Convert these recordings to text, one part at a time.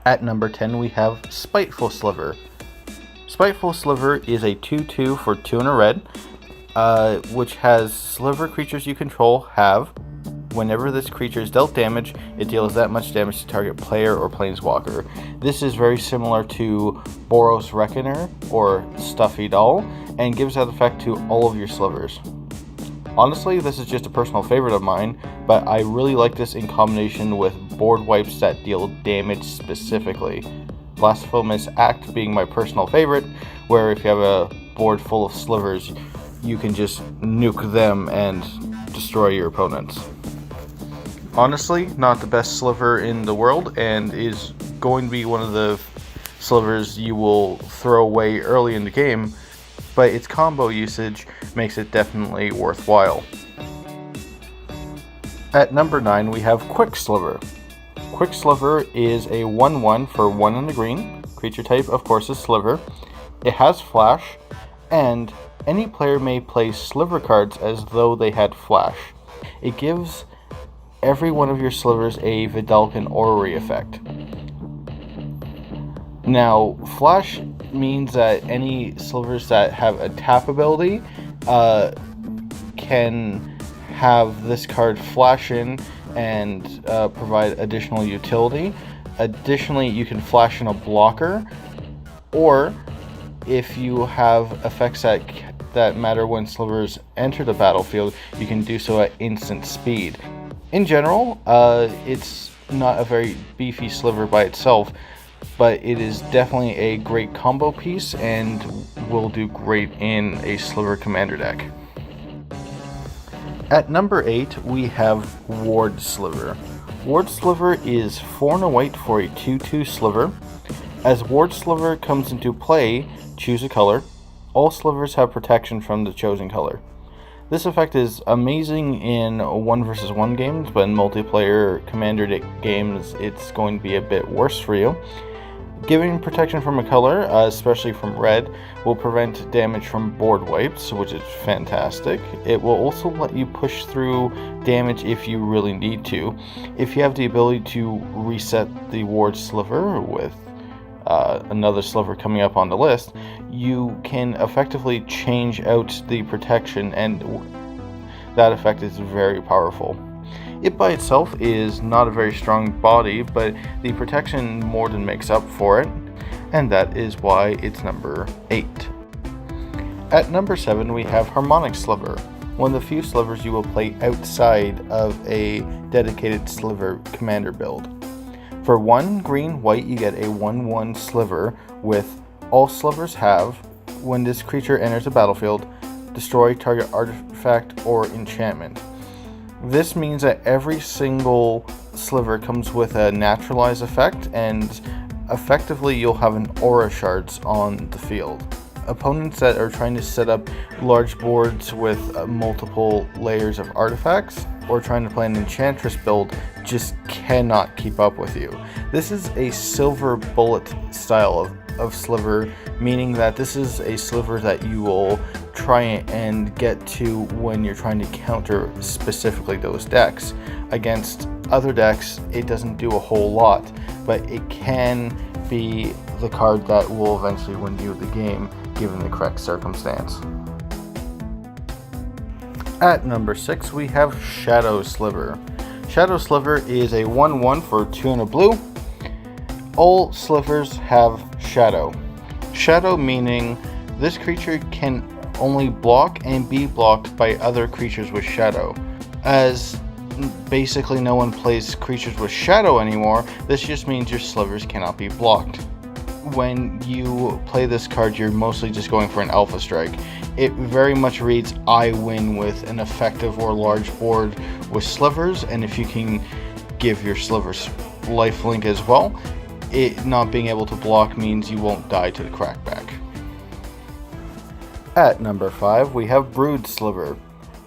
At number 10 we have Spiteful Sliver. Spiteful Sliver is a 2/2 for 2 and a red, which has sliver creatures you control have. Whenever this creature is dealt damage, it deals that much damage to target player or planeswalker. This is very similar to Boros Reckoner or Stuffy Doll, and gives that effect to all of your slivers. Honestly, this is just a personal favorite of mine, but I really like this in combination with board wipes that deal damage specifically. Blasphemous Act being my personal favorite, where if you have a board full of slivers, you can just nuke them and destroy your opponents. Honestly, not the best sliver in the world, and is going to be one of the slivers you will throw away early in the game, but its combo usage makes it definitely worthwhile. At number 9 we have Quick Sliver. Quick Sliver is a 1/1 for 1 and a green. Creature type, of course, is Sliver. It has Flash, and any player may play Sliver cards as though they had Flash. It gives every one of your slivers a Vidalcan Orrery effect. Now, Flash means that any slivers that have a tap ability can have this card flash in and provide additional utility. Additionally, you can flash in a blocker, or if you have effects that matter when slivers enter the battlefield, you can do so at instant speed. In general, it's not a very beefy sliver by itself, but it is definitely a great combo piece and will do great in a sliver commander deck. At number 8 we have Ward Sliver. Ward Sliver is 4 and a white for a 2/2 sliver. As Ward Sliver comes into play, choose a color. All slivers have protection from the chosen color. This effect is amazing in 1 versus 1 games, but in multiplayer commander games it's going to be a bit worse for you. Giving protection from a color, especially from red, will prevent damage from board wipes, which is fantastic. It will also let you push through damage if you really need to. If you have the ability to reset the Ward Sliver with another sliver coming up on the list, you can effectively change out the protection, and that effect is very powerful. It by itself is not a very strong body, but the protection more than makes up for it, and that is why it's number 8. At number 7 we have Harmonic Sliver, one of the few slivers you will play outside of a dedicated sliver commander build. For 1 green white you get a 1/1 sliver with all slivers have, when this creature enters the battlefield, destroy target artifact or enchantment. This means that every single sliver comes with a naturalize effect, and effectively you'll have an aura shards on the field. Opponents that are trying to set up large boards with multiple layers of artifacts, or trying to play an enchantress build, just cannot keep up with you. This is a silver bullet style of sliver, meaning that this is a sliver that you will try and get to when you're trying to counter specifically those decks. Against other decks, it doesn't do a whole lot, but it can be the card that will eventually win you the game given the correct circumstance. At number 6 we have Shadow Sliver. Shadow Sliver is a 1/1 for 2 and a blue. All slivers have Shadow. Shadow meaning this creature can only block and be blocked by other creatures with Shadow. As basically no one plays creatures with Shadow anymore, this just means your slivers cannot be blocked. When you play this card, you're mostly just going for an alpha strike. It very much reads I win with an effective or large board with slivers, and if you can give your slivers lifelink as well, it not being able to block means you won't die to the crackback. At number 5 we have Brood Sliver.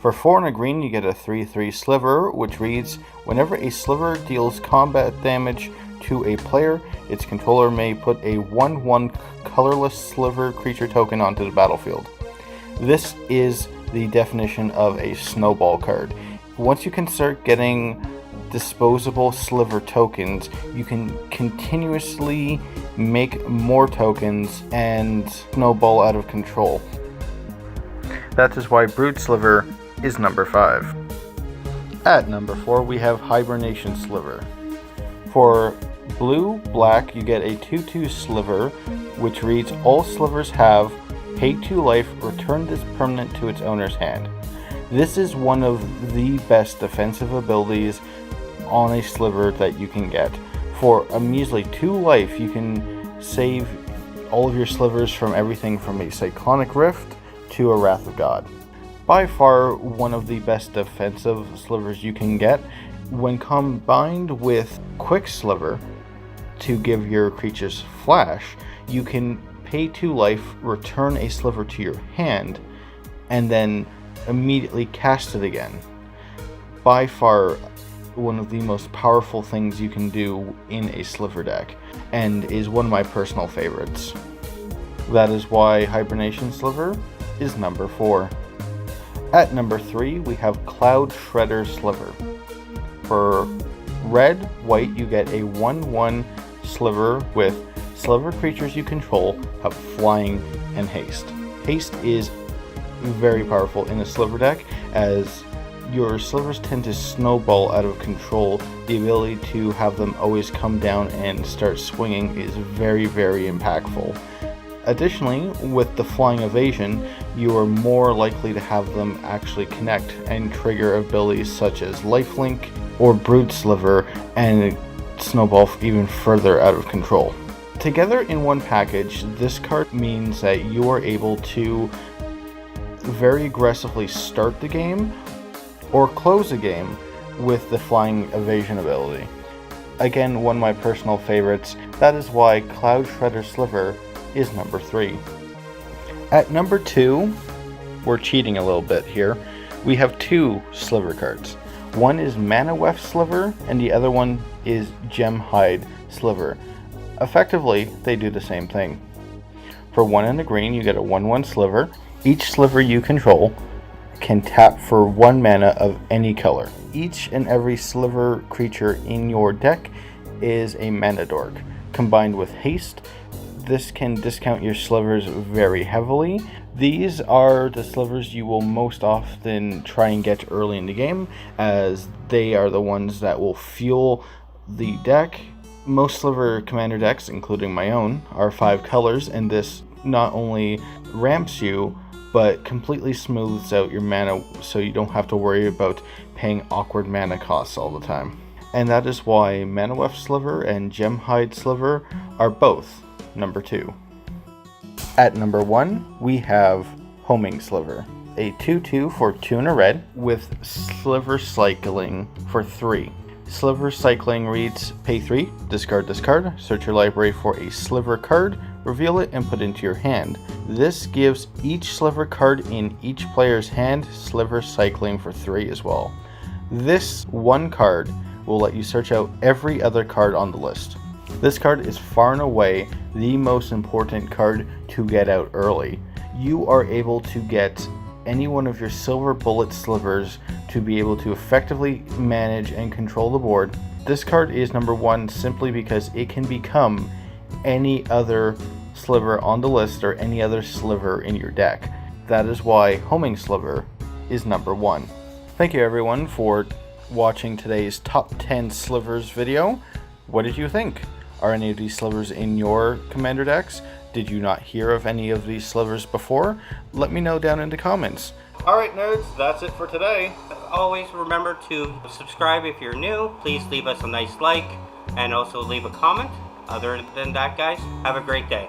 For 4 and a green you get a 3/3 sliver, which reads whenever a sliver deals combat damage to a player, its controller may put a 1/1 colorless sliver creature token onto the battlefield. This is the definition of a snowball card. Once you can start getting disposable sliver tokens, you can continuously make more tokens and snowball out of control. That is why Brood Sliver is number 5. At number 4, we have Hibernation Sliver. For blue, black, you get a 2/2 sliver, which reads, all slivers have pay 2 life, return this permanent to its owner's hand. This is one of the best defensive abilities on a sliver that you can get. For a measly 2 life, you can save all of your slivers from everything from a Cyclonic Rift to a Wrath of God. By far one of the best defensive slivers you can get. When combined with Quick Sliver to give your creatures flash, you can pay 2 life, return a sliver to your hand, and then immediately cast it again. By far one of the most powerful things you can do in a sliver deck, and is one of my personal favorites. That is why Hibernation Sliver is number 4. At number 3, we have CloudShredder Sliver. For red, white, you get a 1/1 sliver with sliver creatures you control have flying and haste. Haste is very powerful in a sliver deck, as your slivers tend to snowball out of control. The ability to have them always come down and start swinging is very, very impactful. Additionally, with the flying evasion, you are more likely to have them actually connect and trigger abilities such as Lifelink or Brood Sliver and snowball even further out of control. Together in one package, this card means that you are able to very aggressively start the game or close a game with the flying evasion ability. Again, one of my personal favorites. That is why CloudShredder Sliver is number 3. At number 2, we're cheating a little bit here. We have 2 sliver cards. One is Manaweft Sliver and the other one is Gemhide Sliver. Effectively, they do the same thing. For 1 and a green, you get a 1/1 sliver. Each sliver you control can tap for 1 mana of any color. Each and every sliver creature in your deck is a mana dork. Combined with haste, this can discount your slivers very heavily. These are the slivers you will most often try and get early in the game, as they are the ones that will fuel the deck. Most sliver commander decks, including my own, are 5 colors, and this not only ramps you, but completely smooths out your mana so you don't have to worry about paying awkward mana costs all the time. And that is why Manaweft Sliver and Gemhide Sliver are both number 2. At number 1, we have Homing Sliver, a 2/2 for 2 and a red with Sliver Cycling for 3. Sliver Cycling reads, pay 3, discard this card, search your library for a sliver card, reveal it and put it into your hand. This gives each sliver card in each player's hand Sliver Cycling for 3 as well. This one card will let you search out every other card on the list. This card is far and away the most important card to get out early. You are able to get any one of your silver bullet slivers to be able to effectively manage and control the board. This card is number 1 simply because it can become any other sliver on the list or any other sliver in your deck. That is why Homing Sliver is number 1. Thank you everyone for watching today's top 10 slivers video. What did you think? Are any of these slivers in your commander decks? Did you not hear of any of these slivers before? Let me know down in the comments. Alright nerds, that's it for today. Always remember to subscribe if you're new. Please leave us a nice like and also leave a comment. Other than that guys, have a great day.